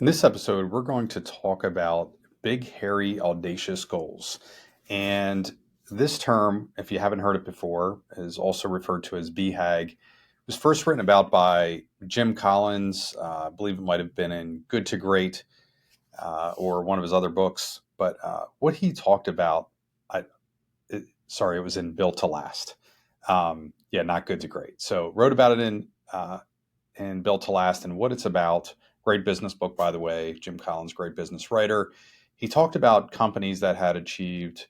In this episode, we're going to talk about Big Hairy Audacious Goals. And this term, if you haven't heard it before, is also referred to as BHAG. It was first written about by Jim Collins. I believe it might have been in Good to Great or one of his other books. But what he talked about, it was in Built to Last. Not Good to Great. So wrote about it in Built to Last and what it's about. Great business book, by the way. Jim Collins, great business writer. He talked about companies that had achieved,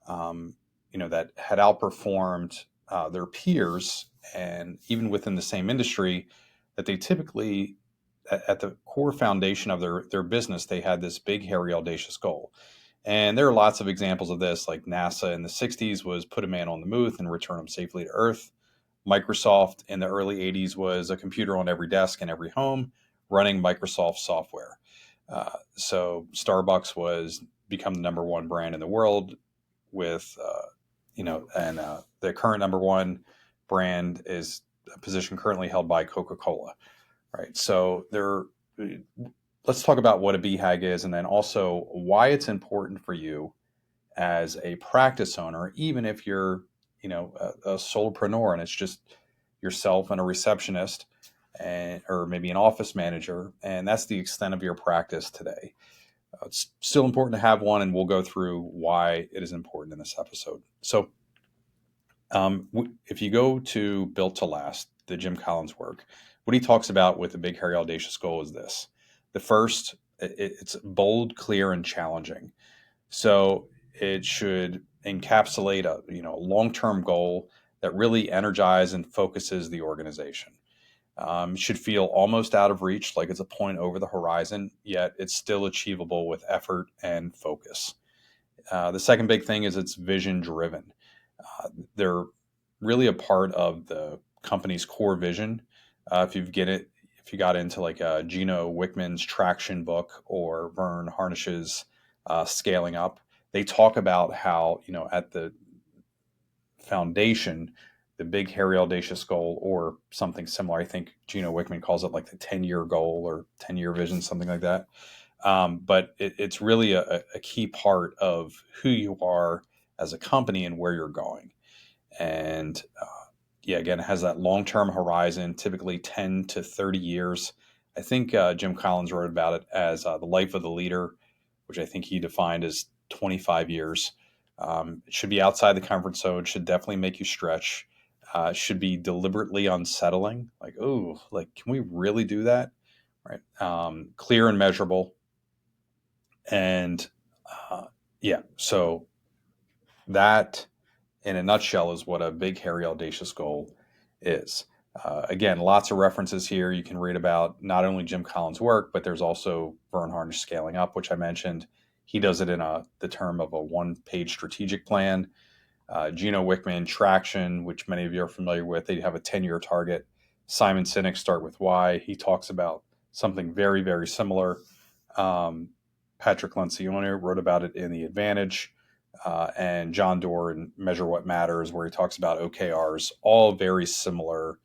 that had outperformed their peers, and even within the same industry, that they typically, at the core foundation of their business, they had this big, hairy, audacious goal. And there are lots of examples of this, like NASA in the 60s was put a man on the moon and return him safely to Earth. Microsoft in the early 80s was a computer on every desk in every home running Microsoft software. So Starbucks was become the number one brand in the world with, the current number one brand is a position currently held by Coca-Cola, right? So let's talk about what a BHAG is and then also why it's important for you as a practice owner, even if you're a solopreneur and it's just yourself and a receptionist or maybe an office manager, and that's the extent of your practice today. It's still important to have one, and we'll go through why it is important in this episode. So if you go to Built to Last, the Jim Collins work, what he talks about with the Big Hairy Audacious Goal is this. The first, it's bold, clear, and challenging. So it should encapsulate a long-term goal that really energizes and focuses the organization. Should feel almost out of reach, like it's a point over the horizon, yet it's still achievable with effort and focus. The second big thing is it's vision driven. They're really a part of the company's core vision. If you got into like Gino Wickman's Traction book or Vern Harnish's Scaling Up, they talk about how, at the foundation, the Big Hairy Audacious Goal or something similar. I think Gino Wickman calls it like the 10-year goal or 10-year vision, something like that. But it's really a key part of who you are as a company and where you're going. And again, it has that long-term horizon, typically 10 to 30 years. I think Jim Collins wrote about it as the life of the leader, which I think he defined as 25 years. It should be outside the comfort zone, should definitely make you stretch, should be deliberately unsettling. Like, oh, like, can we really do that? Right. Clear and measurable. And so that in a nutshell is what a Big Hairy Audacious Goal is. Again, lots of references here. You can read about not only Jim Collins' work, but there's also Vern Harnish Scaling Up, which I mentioned. He does it in the term of a one-page strategic plan. Gino Wickman, Traction, which many of you are familiar with, they have a 10-year target. Simon Sinek, Start With Why. He talks about something very, very similar. Patrick Lencioni wrote about it in The Advantage. And John Doerr in Measure What Matters, where he talks about OKRs, all very similar.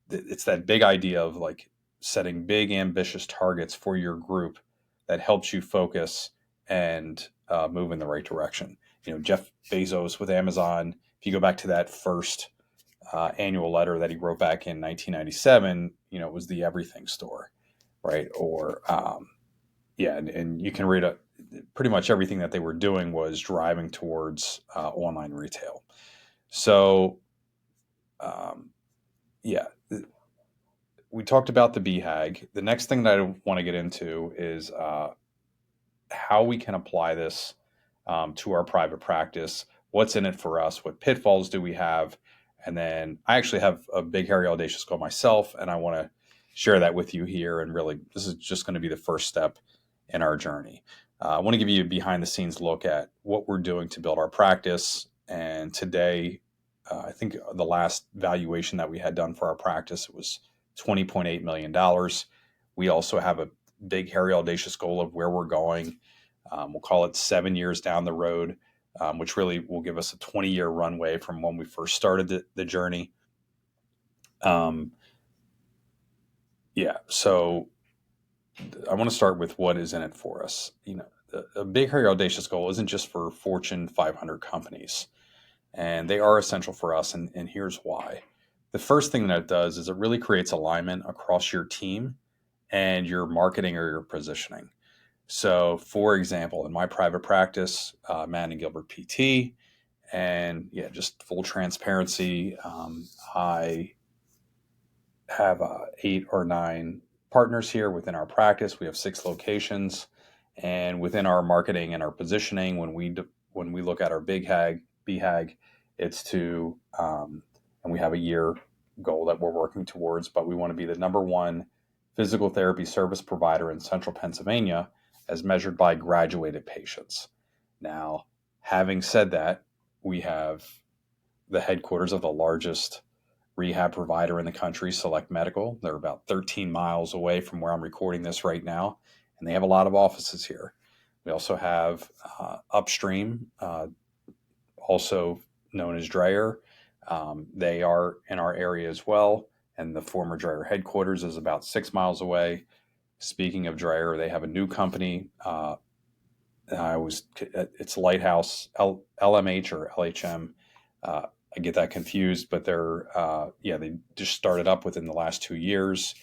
It's that big idea of like setting big, ambitious targets for your group that helps you focus and move in the right direction. Jeff Bezos with Amazon, if you go back to that first annual letter that he wrote back in 1997, it was the everything store, right? Or, and you can read pretty much everything that they were doing was driving towards online retail. So, we talked about the BHAG. The next thing that I want to get into is how we can apply this to our private practice. What's in it for us? What pitfalls do we have? And then I actually have a Big Hairy Audacious Goal myself, and I want to share that with you here. And really, this is just going to be the first step in our journey. I want to give you a behind the scenes look at what we're doing to build our practice. And today, I think the last valuation that we had done for our practice was $20.8 million. We also have a Big Hairy Audacious Goal of where we're going. We'll call it 7 years down the road, which really will give us a 20-year runway from when we first started the journey. So I want to start with what is in it for us. A Big Hairy Audacious Goal isn't just for Fortune 500 companies, and they are essential for us. And here's why. The first thing that it does is it really creates alignment across your team and your marketing or your positioning. So, for example, in my private practice, Matt and Gilbert PT, and yeah, just full transparency, I have 8 or 9 partners here within our practice. We have 6 locations, and within our marketing and our positioning, when we look at our Big Hag BHAG, it's to and we have a year goal that we're working towards, but we want to be the number one physical therapy service provider in Central Pennsylvania, as measured by graduated patients. Now, having said that, we have the headquarters of the largest rehab provider in the country, Select Medical. They're about 13 miles away from where I'm recording this right now, and they have a lot of offices here. We also have Upstream, also known as Dreyer. They are in our area as well, and the former Dreyer headquarters is about 6 miles away. Speaking of Dreyer, they have a new company. It's Lighthouse LMH or LHM. I get that confused, but they just started up within the last 2 years.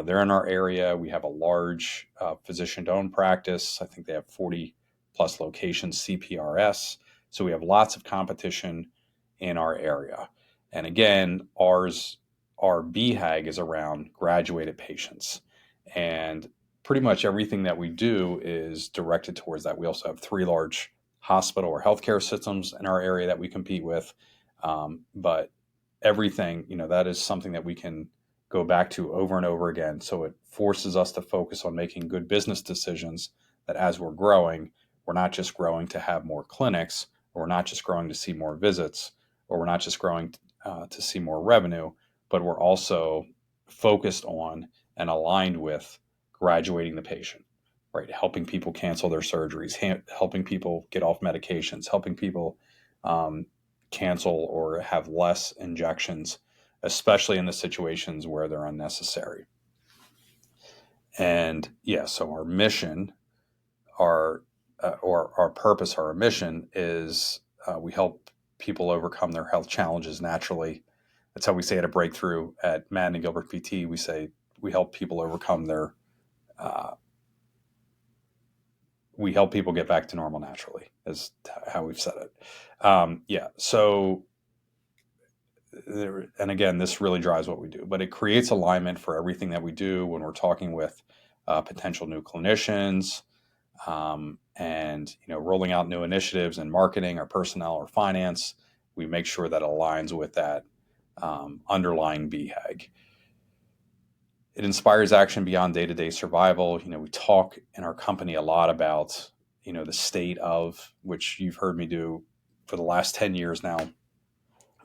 They're in our area. We have a large physician-owned practice. I think they have 40 plus locations, CPRS. So we have lots of competition in our area. And again, our BHAG is around graduated patients. And pretty much everything that we do is directed towards that. We also have 3 large hospital or healthcare systems in our area that we compete with. But everything, that is something that we can go back to over and over again. So it forces us to focus on making good business decisions that as we're growing, we're not just growing to have more clinics, or we're not just growing to see more visits, or we're not just growing to see more revenue, but we're also focused on and aligned with graduating the patient, right? Helping people cancel their surgeries, helping people get off medications, helping people cancel or have less injections, especially in the situations where they're unnecessary. And yeah, so our mission, our purpose, our mission is we help people overcome their health challenges naturally. That's how we say it at Breakthrough at Madden and Gilbert PT. We say we help people overcome their we help people get back to normal naturally, is how we've said it. So and again, this really drives what we do, but it creates alignment for everything that we do when we're talking with potential new clinicians, and rolling out new initiatives in marketing or personnel or finance. We make sure that aligns with that underlying BHAG. It inspires action beyond day-to-day survival. We talk in our company a lot about the state of, which you've heard me do for the last 10 years now,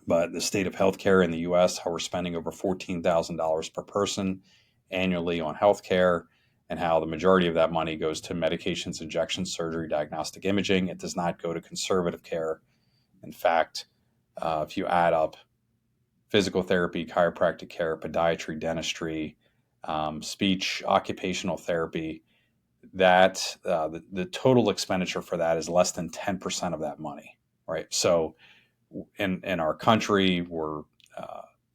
but the state of healthcare in the U.S., how we're spending over $14,000 per person annually on healthcare, and how the majority of that money goes to medications, injections, surgery, diagnostic imaging. It does not go to conservative care. In fact, if you add up physical therapy, chiropractic care, podiatry, dentistry, speech, occupational therapy, that the total expenditure for that is less than 10% of that money, right? So in our country, we're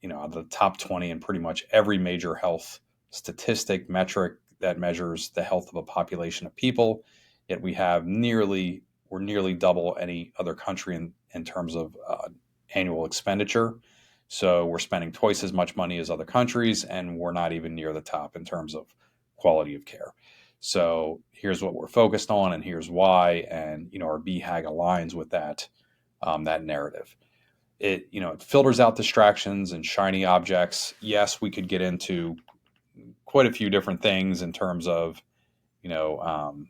the top 20 in pretty much every major health statistic metric that measures the health of a population of people. Yet we're nearly double any other country in terms of annual expenditure. So we're spending twice as much money as other countries, and we're not even near the top in terms of quality of care. So here's what we're focused on, and here's why. And our BHAG aligns with that narrative. It filters out distractions and shiny objects. Yes, we could get into quite a few different things in terms of well,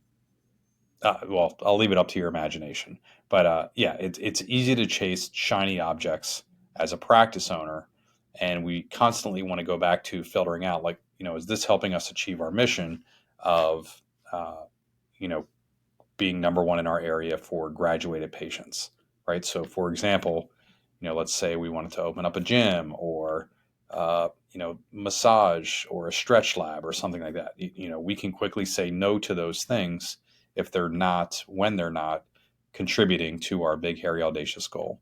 I'll leave it up to your imagination. But it's easy to chase shiny objects as a practice owner, and we constantly want to go back to filtering out, like, is this helping us achieve our mission of being number one in our area for graduated patients, right? So, for example, let's say we wanted to open up a gym, or massage or a stretch lab or something like that. We can quickly say no to those things if they're not, when they're not contributing to our big, hairy, audacious goal.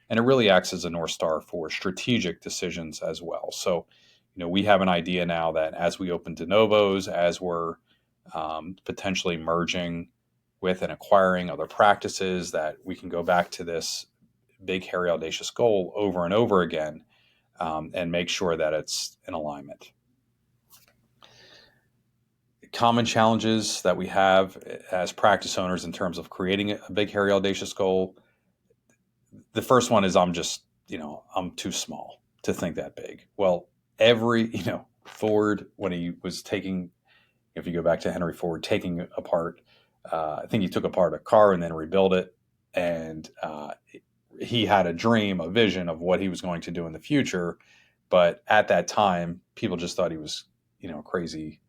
And it really acts as a North Star for strategic decisions as well. So, we have an idea now that as we open de novos, as we're potentially merging with and acquiring other practices, that we can go back to this big, hairy, audacious goal over and over again, and make sure that it's in alignment. Common challenges that we have as practice owners in terms of creating a big, hairy, audacious goal. The first one is I'm too small to think that big. Well, Ford, when he was taking, if you go back to Henry Ford, taking apart, I think he took apart a car and then rebuilt it. And he had a dream, a vision of what he was going to do in the future. But at that time, people just thought he was, a crazy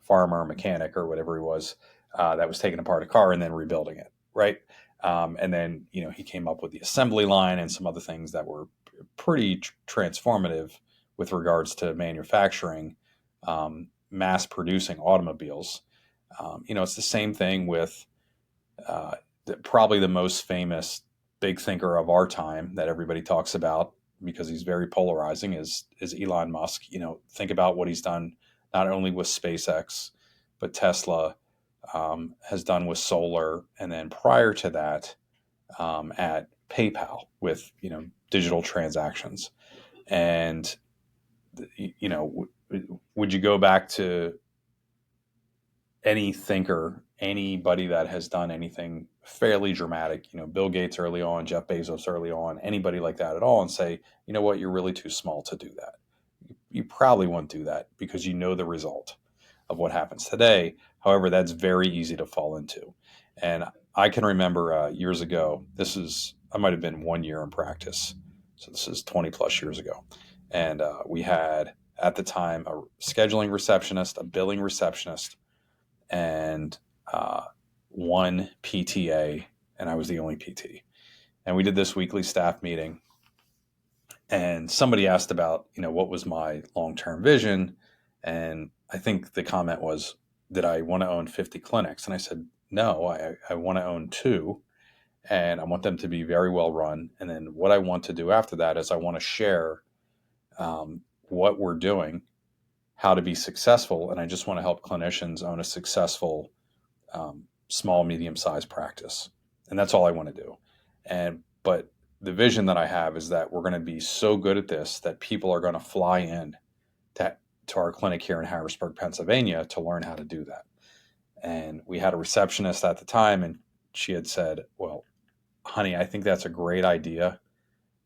farmer, mechanic, or whatever he was, that was taking apart a car and then rebuilding it, right? And then, he came up with the assembly line and some other things that were pretty transformative with regards to manufacturing, mass producing automobiles. It's the same thing with probably the most famous big thinker of our time that everybody talks about because he's very polarizing is Elon Musk. Think about what he's done not only with SpaceX, but Tesla has done with solar, and then prior to that, at PayPal with digital transactions. And would you go back to any thinker, anybody that has done anything fairly dramatic, Bill Gates early on, Jeff Bezos early on, anybody like that at all, and say, you know what, you're really too small to do that? You probably won't do that because you know the result of what happens today. However, that's very easy to fall into. And I can remember years ago, I might have been 1 year in practice. So this is 20 plus years ago. And we had at the time a scheduling receptionist, a billing receptionist, and one PTA, and I was the only PT. And we did this weekly staff meeting. And somebody asked about, what was my long-term vision? And I think the comment was, did I want to own 50 clinics? And I said, no, I want to own 2, and I want them to be very well run. And then what I want to do after that is I want to share what we're doing, how to be successful. And I just want to help clinicians own a successful small, medium-sized practice. And that's all I want to do. But the vision that I have is that we're going to be so good at this that people are going to fly in to our clinic here in Harrisburg, Pennsylvania, to learn how to do that. And we had a receptionist at the time, and she had said, well, honey, I think that's a great idea,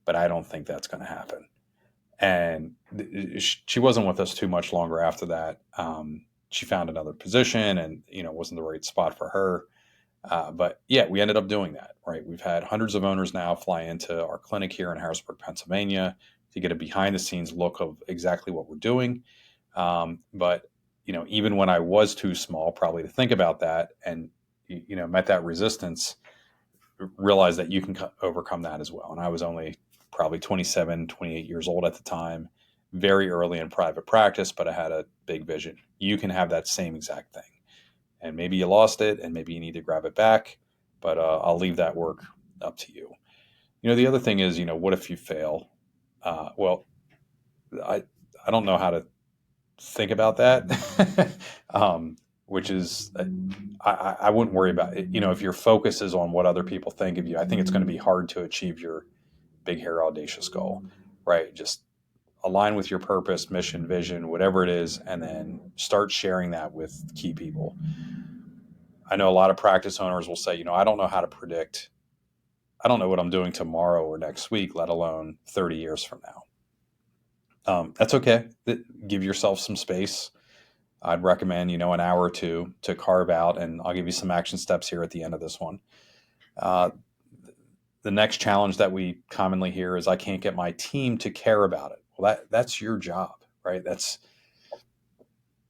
but I don't think that's going to happen. And she wasn't with us too much longer after that. She found another position, and it wasn't the right spot for her. But yeah, we ended up doing that, right? We've had hundreds of owners now fly into our clinic here in Harrisburg, Pennsylvania, to get a behind the scenes look of exactly what we're doing. But even when I was too small, probably to think about that, and met that resistance, realized that you can overcome that as well. And I was only probably 27, 28 years old at the time, very early in private practice, but I had a big vision. You can have that same exact thing. And maybe you lost it, and maybe you need to grab it back, but I'll leave that work up to you. The other thing is, what if you fail? Well, I don't know how to think about that, which is, I wouldn't worry about it. If your focus is on what other people think of you, I think it's going to be hard to achieve your big, hairy, audacious goal, right? Just align with your purpose, mission, vision, whatever it is, and then start sharing that with key people. I know a lot of practice owners will say, I don't know how to predict. I don't know what I'm doing tomorrow or next week, let alone 30 years from now. That's okay. Give yourself some space. I'd recommend, an hour or two to carve out, and I'll give you some action steps here at the end of this one. The next challenge that we commonly hear is I can't get my team to care about it. Well, that's your job, right? That's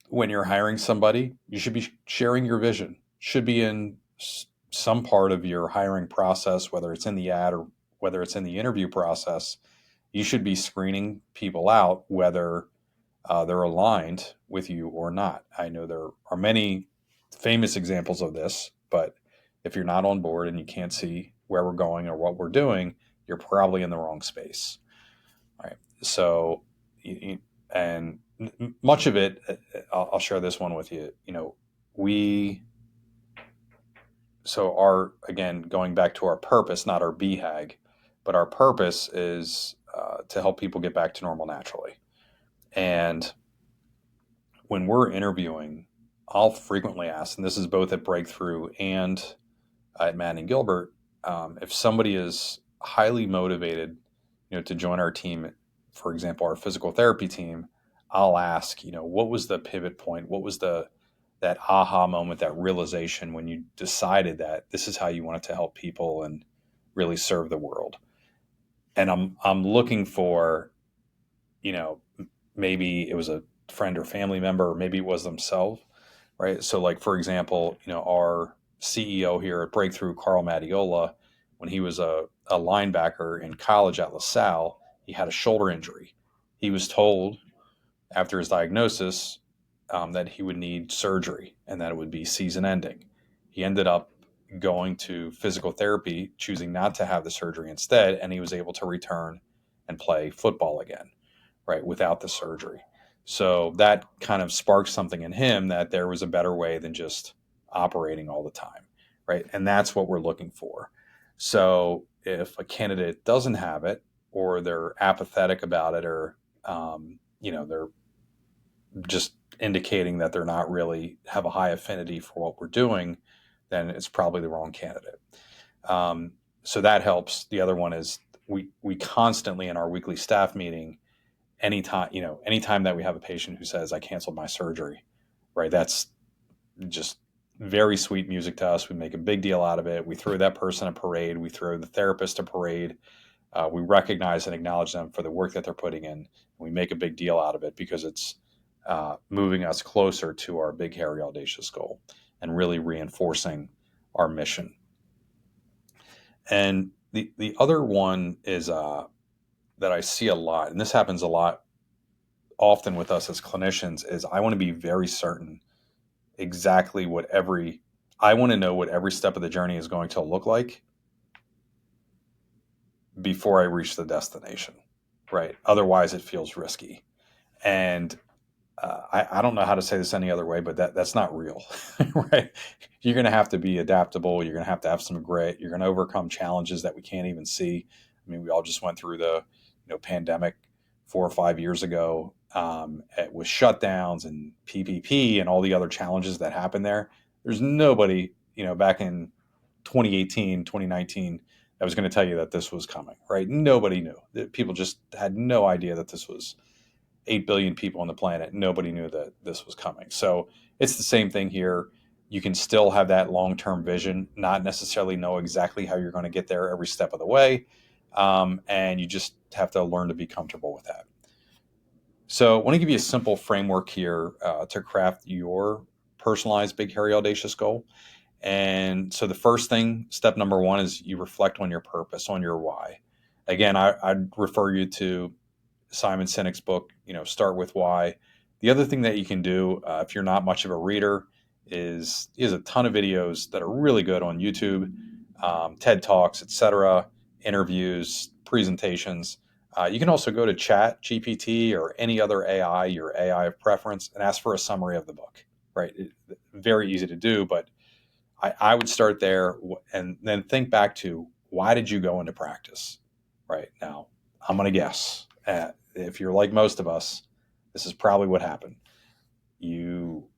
when you're hiring somebody, you should be sharing your vision. Should be in some part of your hiring process, whether it's in the ad or whether it's in the interview process, you should be screening people out whether they're aligned with you or not. I know there are many famous examples of this, but if you're not on board and you can't see where we're going or what we're doing, you're probably in the wrong space. Right. So, and much of it, I'll share this one with you. We, so our, again, going back to our purpose, not our BHAG, but our purpose is to help people get back to normal naturally. And when we're interviewing, I'll frequently ask, and this is both at Breakthrough and at Manning Gilbert, if somebody is highly motivated, to join our team, for example, our physical therapy team, I'll ask, what was the pivot point? What was that aha moment, that realization when you decided that this is how you wanted to help people and really serve the world? And I'm looking for, maybe it was a friend or family member, or maybe it was themselves, right? So, like, for example, our CEO here at Breakthrough, Carl Mattiola, when he was a linebacker in college at LaSalle, he had a shoulder injury. He was told after his diagnosis that he would need surgery and that it would be season ending. He ended up going to physical therapy, choosing not to have the surgery instead, and he was able to return and play football again, right, without the surgery. So that kind of sparked something in him that there was a better way than just operating all the time, right? And that's what we're looking for. So if a candidate doesn't have it, or they're apathetic about it, or they're just indicating that they're not really have a high affinity for what we're doing, then it's probably the wrong candidate. So that helps. The other one is we constantly in our weekly staff meeting, anytime that we have a patient who says, I canceled my surgery, right? That's just very sweet music to us. We make a big deal out of it. We throw that person a parade. We throw the therapist a parade. We recognize and acknowledge them for the work that they're putting in. We make a big deal out of it because it's moving us closer to our big, hairy, audacious goal and really reinforcing our mission. And the other one is that I see a lot, and this happens a lot often with us as clinicians, is I want to be very certain exactly I want to know what every step of the journey is going to look like before I reach the destination, right? Otherwise, it feels risky. And I don't know how to say this any other way, but that's not real, right? You're going to have to be adaptable. You're going to have some grit. You're going to overcome challenges that we can't even see. I mean, we all just went through the pandemic 4 or 5 years ago with shutdowns and PPP and all the other challenges that happened there. There's nobody, back in 2018, 2019, that was going to tell you that this was coming, right? Nobody knew. People just had no idea that this was 8 billion people on the planet. Nobody knew that this was coming. So it's the same thing here. You can still have that long-term vision, not necessarily know exactly how you're going to get there every step of the way. And you just have to learn to be comfortable with that. So I want to give you a simple framework here to craft your personalized big, hairy, audacious goal. And so the first thing, step number one, is you reflect on your purpose, on your why. Again, I'd refer you to Simon Sinek's book, Start With Why. The other thing that you can do, if you're not much of a reader, is a ton of videos that are really good on YouTube, TED Talks, etc., interviews, presentations. You can also go to Chat GPT or any other AI, your AI of preference, and ask for a summary of the book. Right? Very easy to do, but I would start there and then think back to, why did you go into practice? Right now, I'm going to guess. If you're like most of us, this is probably what happened. You,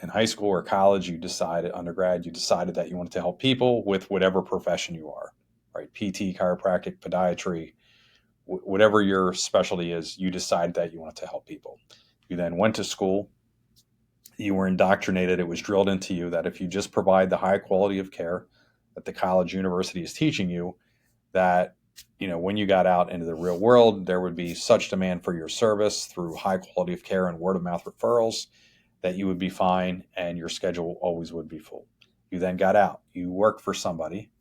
in high school or college, undergrad, you decided that you wanted to help people with whatever profession you are, right? PT, chiropractic, podiatry, whatever your specialty is, you decided that you wanted to help people. You then went to school. You were indoctrinated. It was drilled into you that if you just provide the high quality of care that the college university is teaching you, that when you got out into the real world, there would be such demand for your service through high quality of care and word of mouth referrals that you would be fine and your schedule always would be full. You then got out. You worked for somebody,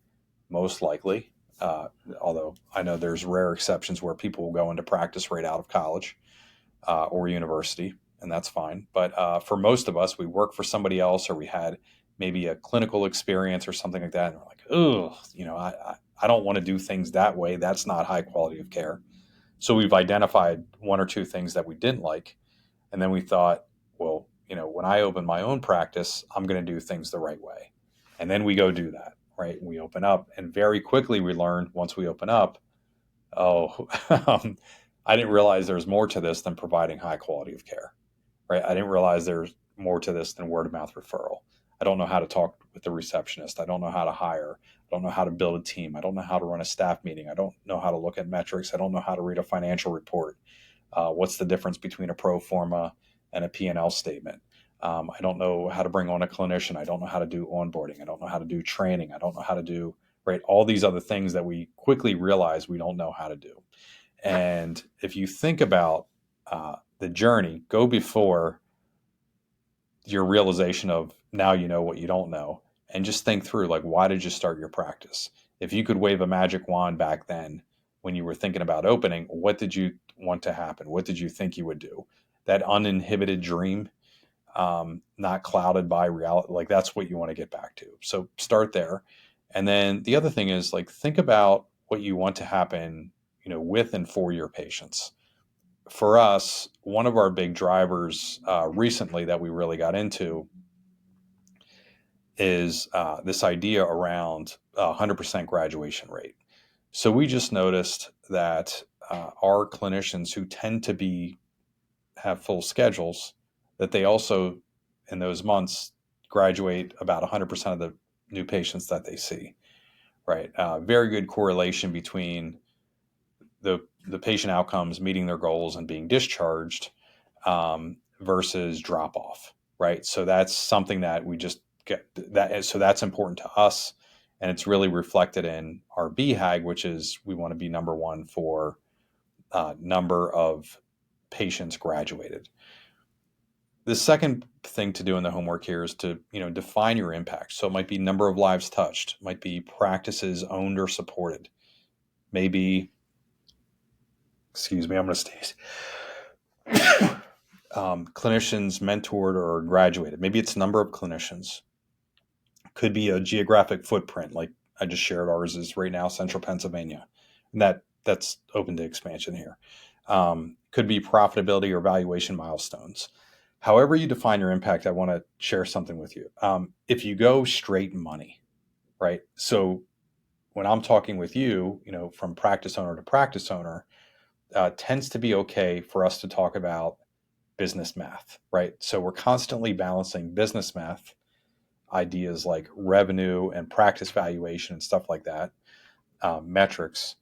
most likely, Although I know there's rare exceptions where people will go into practice right out of college or university, and that's fine. But for most of us, we work for somebody else, or we had maybe a clinical experience or something like that, and we're like, oh, I don't want to do things that way. That's not high quality of care. So we've identified one or two things that we didn't like, and then we thought, well, when I open my own practice, I'm going to do things the right way. And then we go do that, right? We open up, and very quickly we learn once we open up, oh, I didn't realize there's more to this than providing high quality of care, right? I didn't realize there's more to this than word of mouth referral. I don't know how to talk with the receptionist. I don't know how to hire. I don't know how to build a team. I don't know how to run a staff meeting. I don't know how to look at metrics. I don't know how to read a financial report. What's the difference between a pro forma and a P&L statement? I don't know how to bring on a clinician. I don't know how to do onboarding. I don't know how to do training. I don't know how to do, right, all these other things that we quickly realize we don't know how to do. And if you think about the journey, go before your realization of now you know what you don't know, and just think through, like, why did you start your practice? If you could wave a magic wand back then when you were thinking about opening, what did you want to happen? What did you think you would do? That uninhibited dream, not clouded by reality, like that's what you want to get back to. So start there. And then the other thing is, like, think about what you want to happen, with and for your patients. For us, one of our big drivers recently that we really got into is this idea around 100% graduation rate. So we just noticed that our clinicians who tend to have full schedules, that they also in those months graduate about 100% of the new patients that they see. Right, very good correlation between the patient outcomes, meeting their goals, and being discharged versus drop off. Right, so that's something that we just get that. So that's important to us, and it's really reflected in our BHAG, which is we want to be number one for number of patients graduated. The second thing to do in the homework here is to define your impact. So it might be number of lives touched, might be practices owned or supported, maybe, excuse me, I'm going to stay. Clinicians mentored or graduated. Maybe it's number of clinicians. Could be a geographic footprint, like I just shared. Ours is right now Central Pennsylvania, and that's open to expansion here. Could be profitability or valuation milestones. However you define your impact, I want to share something with you. If you go straight money, right? So when I'm talking with you, from practice owner to practice owner, tends to be okay for us to talk about business math, right? So we're constantly balancing business math ideas like revenue and practice valuation and stuff like that, metrics.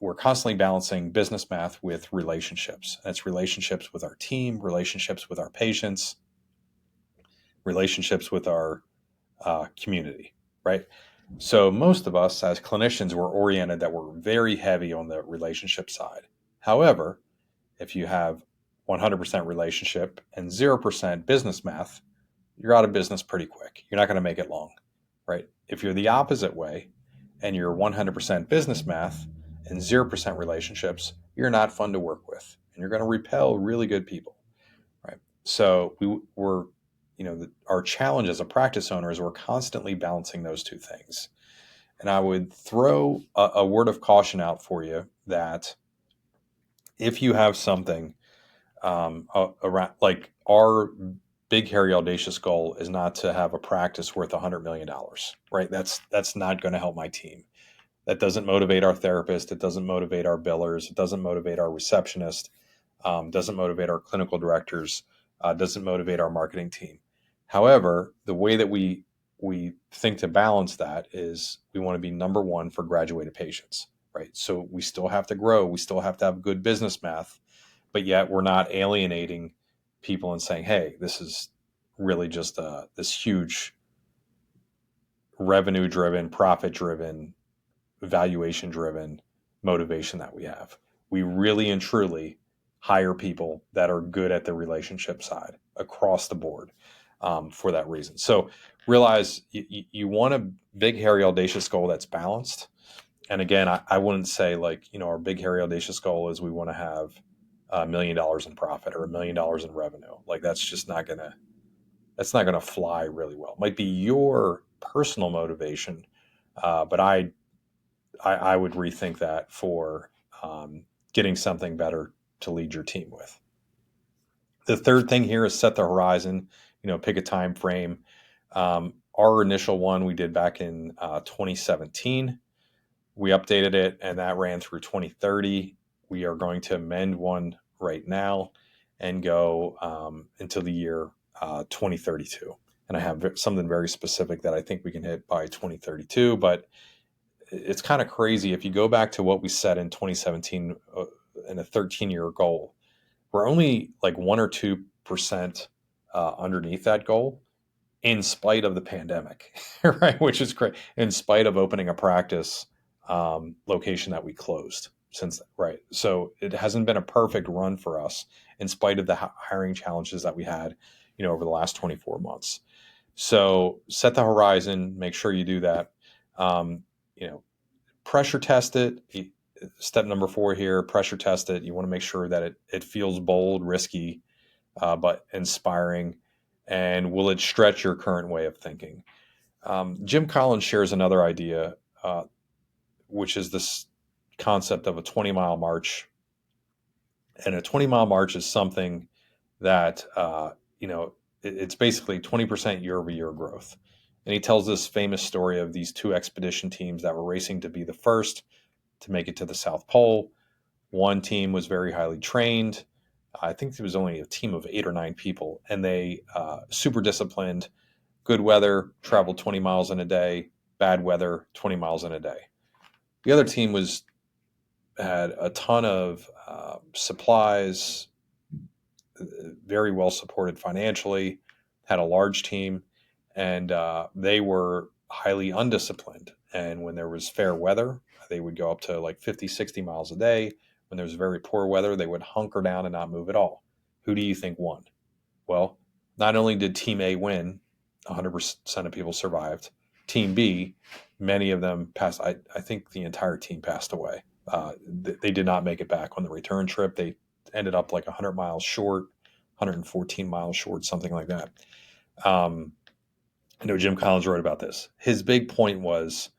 We're constantly balancing business math with relationships. And it's relationships with our team, relationships with our patients, relationships with our community, right? So most of us as clinicians were oriented that we're very heavy on the relationship side. However, if you have 100% relationship and 0% business math, you're out of business pretty quick. You're not going to make it long, right? If you're the opposite way and you're 100% business math and 0% relationships, you're not fun to work with, and you're going to repel really good people, right? So our challenge as a practice owner is we're constantly balancing those two things. And I would throw a word of caution out for you that if you have something around, like, our Big Hairy Audacious Goal is not to have a practice worth $100 million, right? That's not going to help my team. That doesn't motivate our therapist. It doesn't motivate our billers. It doesn't motivate our receptionist. Doesn't motivate our clinical directors. Doesn't motivate our marketing team. However, the way that we think to balance that is we want to be number one for graduated patients, right? So we still have to grow. We still have to have good business math, but yet we're not alienating people and saying, hey, this is really just this huge revenue driven, profit driven, valuation driven motivation that we have. We really and truly hire people that are good at the relationship side across the board, for that reason. So realize you want a Big Hairy Audacious Goal that's balanced. And again, I wouldn't say like, our big, hairy, audacious goal is we want to have $1 million in profit or $1 million in revenue. Like that's not gonna fly really well. It might be your personal motivation, but I would rethink that for getting something better to lead your team with. The third thing here is set the horizon. Pick a time frame. Our initial one we did back in 2017. We updated it, and that ran through 2030. We are going to amend one right now and go until the year 2032. And I have something very specific that I think we can hit by 2032. But it's kind of crazy if you go back to what we said in 2017 in a 13-year goal. We're only like 1 or 2% underneath that goal, in spite of the pandemic, right? Which is great. In spite of opening a practice location that we closed since, right? So it hasn't been a perfect run for us, in spite of the hiring challenges that we had, over the last 24 months. So set the horizon. Make sure you do that. Um, you know, Pressure test it. Step number 4 here: pressure test it. You want to make sure that it feels bold, risky, but inspiring. And will it stretch your current way of thinking? Jim Collins shares another idea, which is this concept of a 20-mile march. And a 20-mile march is something that, it's basically 20% year over year growth. And he tells this famous story of these 2 expedition teams that were racing to be the first to make it to the South Pole. One team was very highly trained. I think there was only a team of 8 or 9 people, and they super disciplined. Good weather, traveled 20 miles in a day. Bad weather, 20 miles in a day. The other team had a ton of supplies, very well supported financially, had a large team, and they were highly undisciplined. And when there was fair weather, they would go up to like 50, 60 miles a day. When there was very poor weather, they would hunker down and not move at all. Who do you think won? Well, not only did Team A win, 100% of people survived. Team B, many of them passed. I think the entire team passed away. They did not make it back on the return trip. They ended up like 100 miles short, 114 miles short, something like that. I know Jim Collins wrote about this. His big point was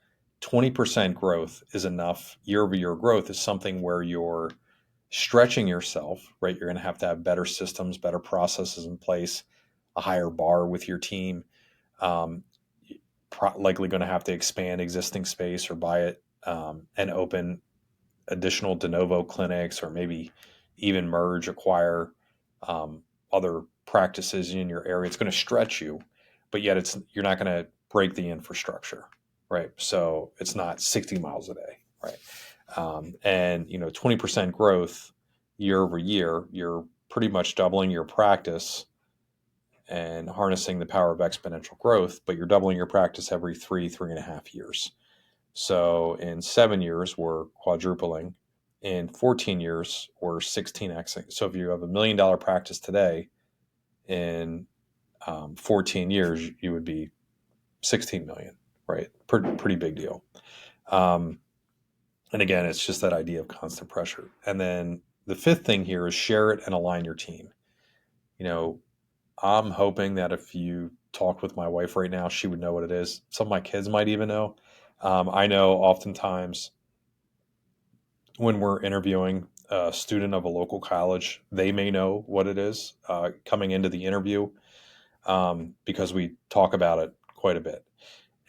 20% growth is enough. Year over year growth is something where you're stretching yourself, right? You're going to have better systems, better processes in place, a higher bar with your team. Um, Likely going to have to expand existing space or buy it and open additional de novo clinics, or maybe even acquire other practices in your area. It's going to stretch you, but yet you're not going to break the infrastructure, right? So it's not 60 miles a day, right? And 20% growth year over year, you're pretty much doubling your practice and harnessing the power of exponential growth, but you're doubling your practice every 3.5 years. So in 7 years, we're quadrupling. In 14 years, we're 16xing. So if you have $1 million practice today, in 14 years, you would be 16 million, right? Pretty big deal. And again, it's just that idea of constant pressure. And then the 5th thing here is share it and align your team. I'm hoping that if you talk with my wife right now, she would know what it is. Some of my kids might even know. I know oftentimes when we're interviewing a student of a local college, they may know what it is coming into the interview because we talk about it quite a bit.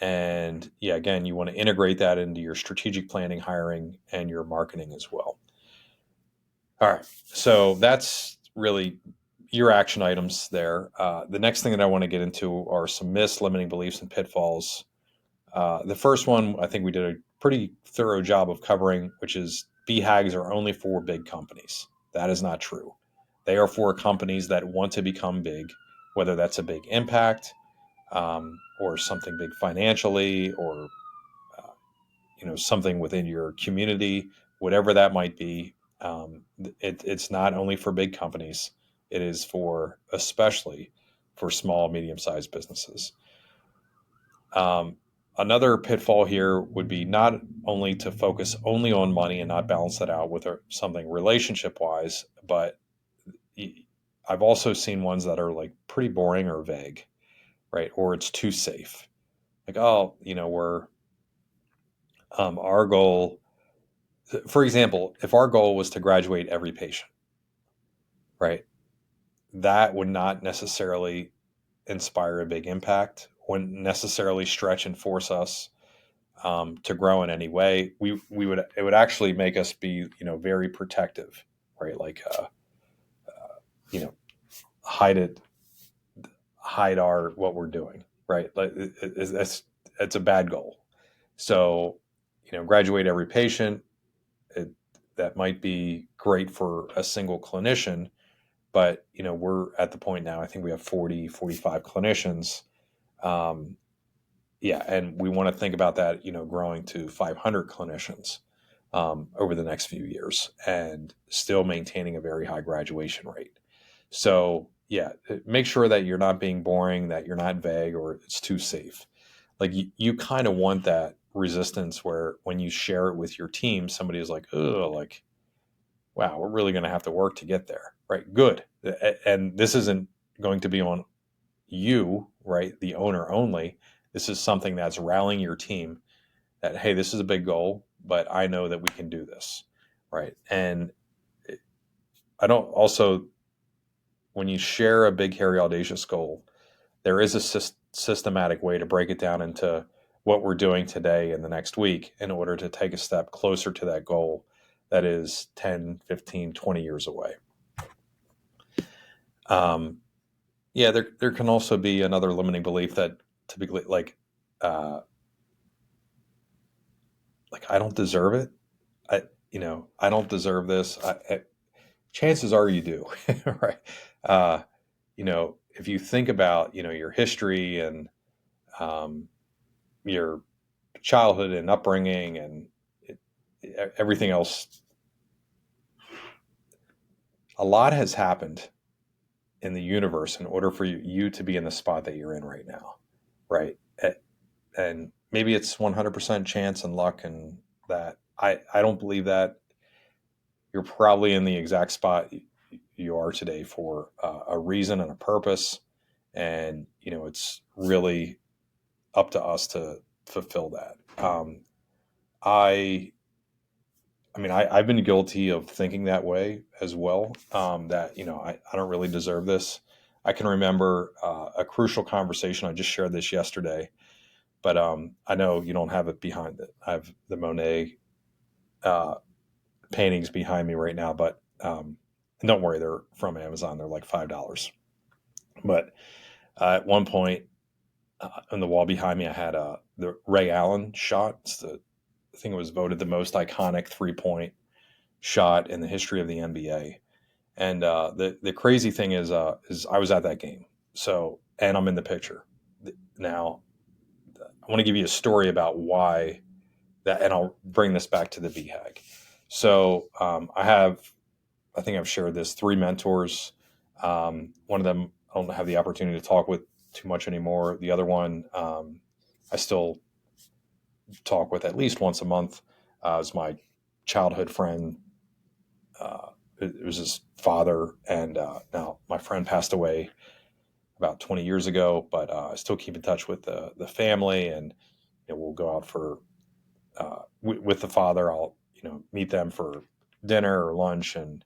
And yeah, again, you want to integrate that into your strategic planning, hiring, and your marketing as well. All right. So that's really your action items there. The next thing that I want to get into are some myths, limiting beliefs, and pitfalls. The first one, I think we did a pretty thorough job of covering, which is BHAGs are only for big companies. That is not true. They are for companies that want to become big, whether that's a big impact or something big financially, or something within your community, whatever that might be. It's not only for big companies. It is especially for small, medium-sized businesses. Another pitfall here would be not only to focus only on money and not balance that out with something relationship wise, but I've also seen ones that are like pretty boring or vague, right? Or it's too safe. Like, oh, we're our goal, for example, if our goal was to graduate every patient, right? That would not necessarily inspire a big impact, wouldn't necessarily stretch and force us to grow in any way. It would actually make us be very protective, right? Like you know hide it, hide our what we're doing, right? Like it's a bad goal. So graduate every patient. It, that might be great for a single clinician, but we're at the point now. I think we have 40, 45 clinicians. Um, yeah, and we want to think about that, growing to 500 clinicians over the next few years, and still maintaining a very high graduation rate. So yeah, make sure that you're not being boring, that you're not vague, or it's too safe. Like you kind of want that resistance where when you share it with your team, somebody is like, oh, like, wow, we're really going to have to work to get there, right? Good. And this isn't going to be on you, right? The owner only. This is something that's rallying your team that, hey, this is a big goal, but I know that we can do this, right? And I don't also, when you share a big, hairy, audacious goal, there is a systematic way to break it down into what we're doing today and the next week in order to take a step closer to that goal that is 10, 15, 20 years away. Yeah, there can also be another limiting belief that typically, uh, I don't deserve it. I don't deserve this. Chances are you do, right? Uh, if you think about, your history and um, your childhood and upbringing and it, everything else, a lot has happened in the universe in order for you to be in the spot that you're in right now, right? And maybe it's 100% chance and luck, and that I don't believe that. You're probably in the exact spot you are today for a reason and a purpose, and it's really up to us to fulfill that. I I mean, I've been guilty of thinking that way as well. That I don't really deserve this. I can remember a crucial conversation. I just shared this yesterday, but I know you don't have it behind it. I have the Monet uh, paintings behind me right now, but don't worry, they're from Amazon. They're like $5. But at one point on the wall behind me, I had the Ray Allen shot. I think it was voted the most iconic 3-point shot in the history of the NBA. And the crazy thing is I was at that game, and I'm in the picture. Now, I want to give you a story about why that, and I'll bring this back to the BHAG. So I think I've shared this, 3 mentors. One of them I don't have the opportunity to talk with too much anymore. The other one I still talk with at least once a month. Is my childhood friend. It was his father, and now my friend passed away about 20 years ago, but I still keep in touch with the family, and we'll go out for with the father. I'll meet them for dinner or lunch, and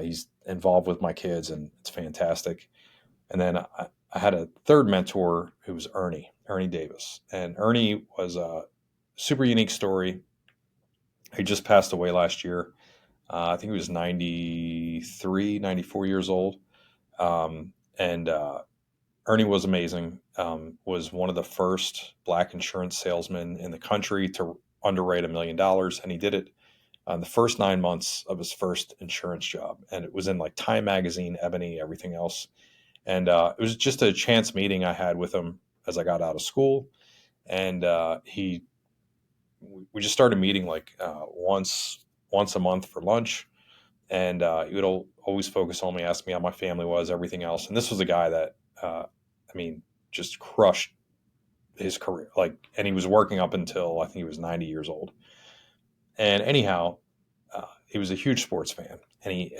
he's involved with my kids, and it's fantastic. And then I had a third mentor who was Ernie Davis, and Ernie was a super unique story. He just passed away last year. I think he was 93, 94 years old. And Ernie was amazing. Was one of the first black insurance salesmen in the country to underwrite $1 million, and he did it on the first 9 months of his first insurance job, and it was in like Time Magazine, Ebony, everything else. And it was just a chance meeting I had with him as I got out of school, and we just started meeting like once a month for lunch, and he would always focus on me, ask me how my family was, everything else. And this was a guy that, I mean, just crushed his career. Like, and he was working up until I think he was 90 years old. And anyhow, he was a huge sports fan, and he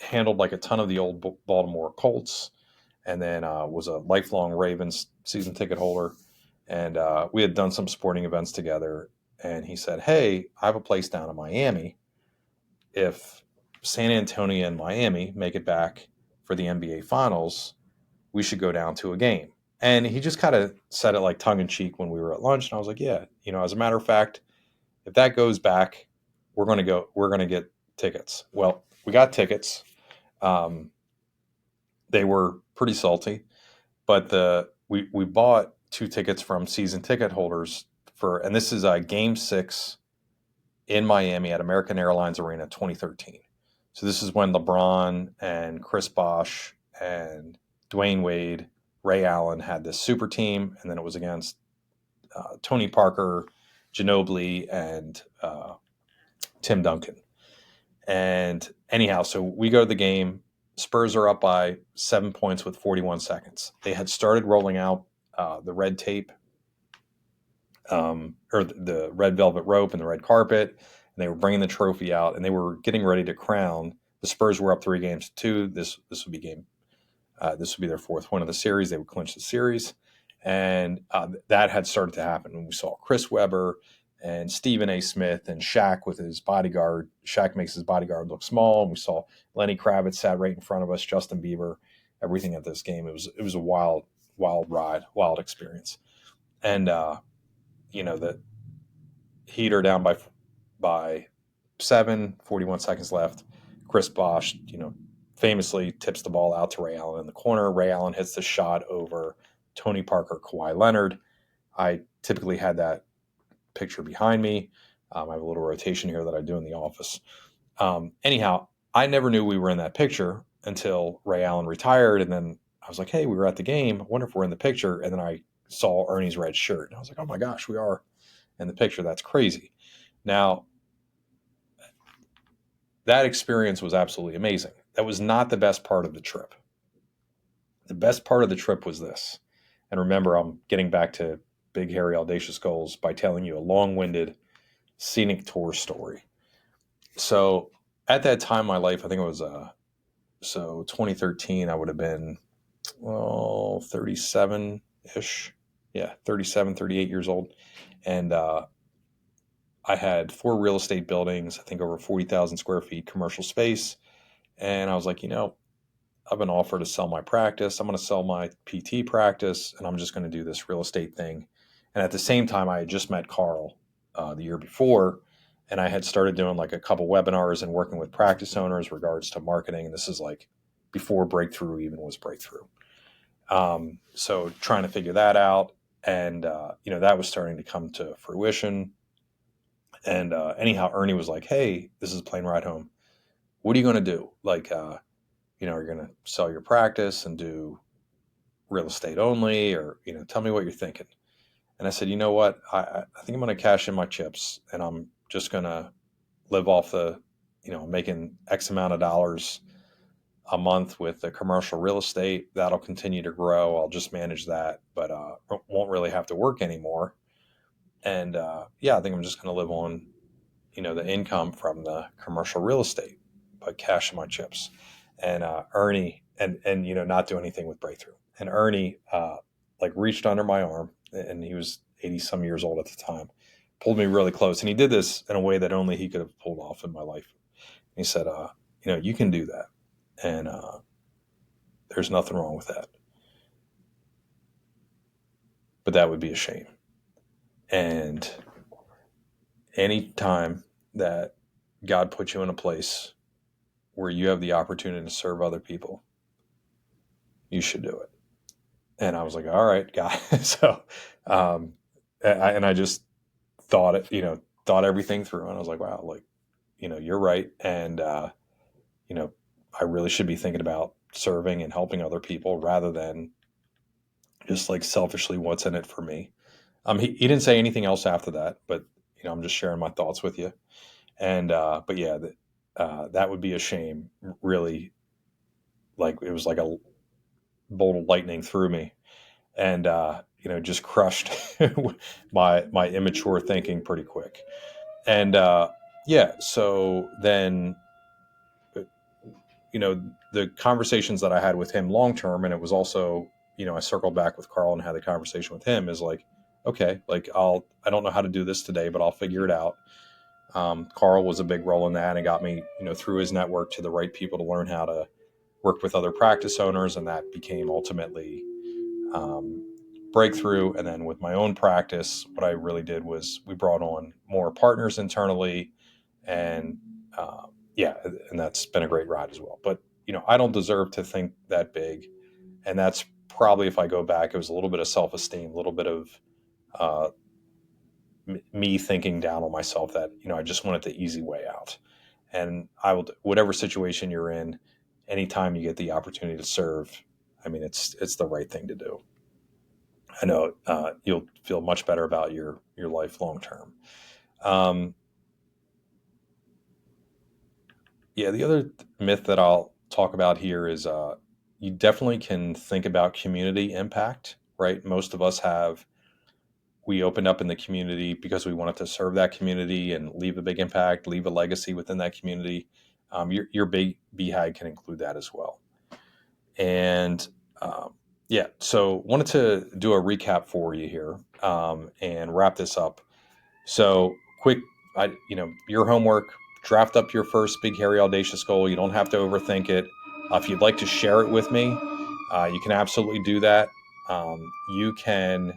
handled like a ton of the old Baltimore Colts, and then was a lifelong Ravens season ticket holder. And we had done some sporting events together. And he said, "Hey, I have a place down in Miami. If San Antonio and Miami make it back for the NBA Finals, we should go down to a game." And he just kind of said it like tongue in cheek when we were at lunch. And I was like, "Yeah, as a matter of fact, if that goes back, we're going to go. We're going to get tickets." Well, we got tickets. Um, they were pretty salty, but we bought two tickets from season ticket holders and this is Game 6 in Miami at American Airlines Arena 2013. So this is when LeBron and Chris Bosh and Dwayne Wade, Ray Allen had this super team, and then it was against Tony Parker, Ginobili, and Tim Duncan. And anyhow, so we go to the game. Spurs are up by 7 points with 41 seconds. They had started rolling out the red tape, or the red velvet rope and the red carpet, and they were bringing the trophy out, and they were getting ready to crown. The Spurs were up 3-2. This would be this would be their fourth win of the series. They would clinch the series, and that had started to happen. And we saw Chris Webber and Stephen A. Smith and Shaq with his bodyguard. Shaq makes his bodyguard look small, and we saw Lenny Kravitz sat right in front of us, Justin Bieber, everything at this game. It was a wild ride, wild experience. And the Heat are down by 7, 41 seconds left. Chris Bosh, famously tips the ball out to Ray Allen in the corner. Ray Allen hits the shot over Tony Parker, Kawhi Leonard. I typically had that picture behind me. I have a little rotation here that I do in the office. Anyhow, I never knew we were in that picture until Ray Allen retired. And then I was like, "Hey, we were at the game. I wonder if we're in the picture." And then I saw Ernie's red shirt, and I was like, "Oh my gosh, we are in the picture. That's crazy." Now, that experience was absolutely amazing. That was not the best part of the trip. The best part of the trip was this. And remember, I'm getting back to Big Hairy Audacious Goals by telling you a long-winded scenic tour story. So at that time in my life, I think it was 2013, I would have been 37-ish. Yeah, 37, 38 years old. And I had 4 real estate buildings, I think over 40,000 square feet commercial space. And I was like, I've been offered to sell my practice. I'm going to sell my PT practice, and I'm just going to do this real estate thing. And at the same time, I had just met Carl the year before, and I had started doing like a couple webinars and working with practice owners regards to marketing. And this is like before Breakthrough even was Breakthrough. So trying to figure that out. And, that was starting to come to fruition. And anyhow, Ernie was like, "Hey, this is a plane ride home. What are you going to do? Like, are you going to sell your practice and do real estate only, or, tell me what you're thinking." And I said, "You know what? I think I'm going to cash in my chips, and I'm just going to live off the, making X amount of dollars a month with the commercial real estate. That'll continue to grow. I'll just manage that, but won't really have to work anymore. And I think I'm just going to live on, the income from the commercial real estate, but cash in my chips." And Ernie, and not do anything with Breakthrough. And Ernie like reached under my arm, and he was 80 some years old at the time, pulled me really close, and he did this in a way that only he could have pulled off in my life. And he said, "You can do that, and there's nothing wrong with that, but that would be a shame. And any time that God puts you in a place where you have the opportunity to serve other people, you should do it." And I was like, "All right, guy." So, I just thought thought everything through, and I was like, "Wow, like, you're right." And, I really should be thinking about serving and helping other people rather than just like selfishly what's in it for me. He didn't say anything else after that, but, I'm just sharing my thoughts with you. And, but yeah, that would be a shame. Really, like, it was like a bolt of lightning through me. And, just crushed my immature thinking pretty quick. And yeah, so then, the conversations that I had with him long term, and it was also, I circled back with Carl and had the conversation with him, is like, okay, like I don't know how to do this today, but I'll figure it out. Carl was a big role in that and got me, through his network to the right people to learn how to work with other practice owners. And that became ultimately um, breakthrough. And then with my own practice, what I really did was we brought on more partners internally, and yeah, and that's been a great ride as well. But I don't deserve to think that big, and that's probably, if I go back, it was a little bit of self-esteem, a little bit of uh, me thinking down on myself that I just wanted the easy way out. And I will, whatever situation you're in, anytime you get the opportunity to serve, I mean, it's the right thing to do. I know you'll feel much better about your life long term. Um, yeah, the other myth that I'll talk about here is you definitely can think about community impact, right? Most of us have, we opened up in the community because we wanted to serve that community and leave a big impact, leave a legacy within that community. Your big BHAG can include that as well. And yeah, so wanted to do a recap for you here and wrap this up. So quick, your homework: draft up your first big, hairy, audacious goal. You don't have to overthink it. If you'd like to share it with me, you can absolutely do that. You can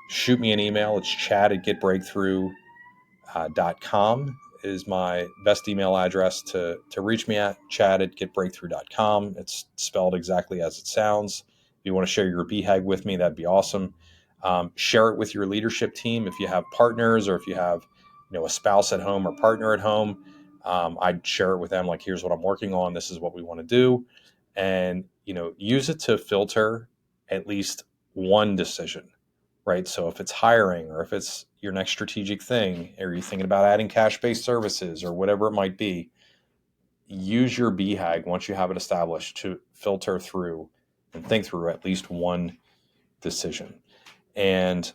shoot me an email. It's chad@getbreakthrough.com is my best email address to reach me at. chad@getbreakthrough.com. It's spelled exactly as it sounds. If you want to share your BHAG with me, that'd be awesome. Share it with your leadership team. If you have partners, or if you have a spouse at home or partner at home, I'd share it with them. Like, here's what I'm working on. This is what we want to do. And use it to filter at least one decision, right? So if it's hiring, or if it's your next strategic thing, or you're thinking about adding cash-based services or whatever it might be, use your BHAG once you have it established to filter through and think through at least one decision. And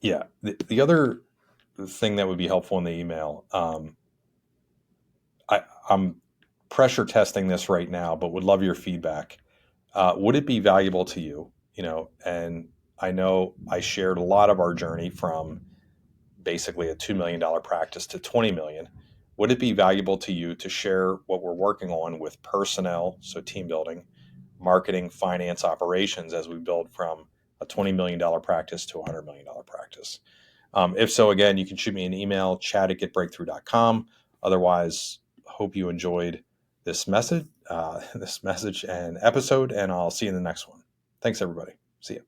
yeah, the other thing that would be helpful in the email, I'm pressure testing this right now, but would love your feedback. Would it be valuable to you? And I know I shared a lot of our journey from basically a $2 million practice to 20 million. Would it be valuable to you to share what we're working on with personnel, so team building, marketing, finance, operations, as we build from a $20 million practice to a $100 million practice? If so, again, you can shoot me an email, chad@getbreakthrough.com. Otherwise, hope you enjoyed this message and episode, and I'll see you in the next one. Thanks, everybody. See you.